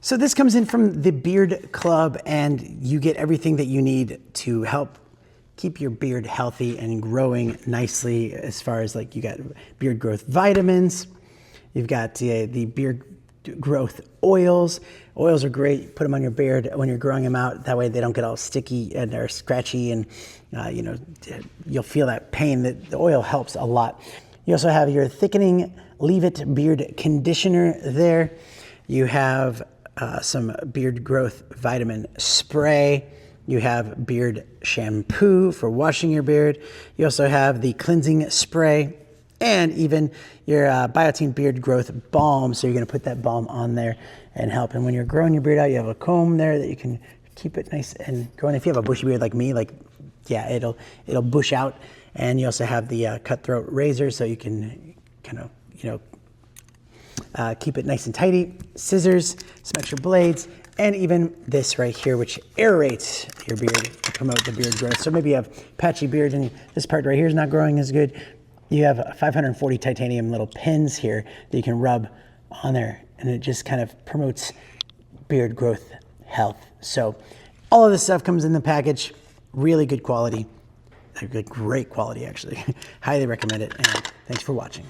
So this comes in from the Beard Club, and you get everything that you need to help keep your beard healthy and growing nicely. As far as like, you got beard growth vitamins, you've got the beard growth oils. Oils are great. Put them on your beard when you're growing them out. That way they don't get all sticky and they're scratchy, and you know, you'll feel that pain. The oil helps a lot. You also have your thickening Leave It beard conditioner there. You have some beard growth vitamin spray. You have beard shampoo for washing your beard. You also have the cleansing spray, and even your Biotin beard growth balm. So you're gonna put that balm on there and help. And when you're growing your beard out, you have a comb there that you can keep it nice and growing. If you have a bushy beard like me, like, yeah, it'll bush out. And you also have the cutthroat razor, so you can kind of, you know, keep it nice and tidy. Scissors, some extra blades, and even this right here, which aerates your beard to promote the beard growth. So maybe you have patchy beard and this part right here is not growing as good. You have 540 titanium little pins here that you can rub on there, and it just kind of promotes beard growth health. So all of this stuff comes in the package. Really good quality. Great quality, actually. Highly recommend it, and thanks for watching.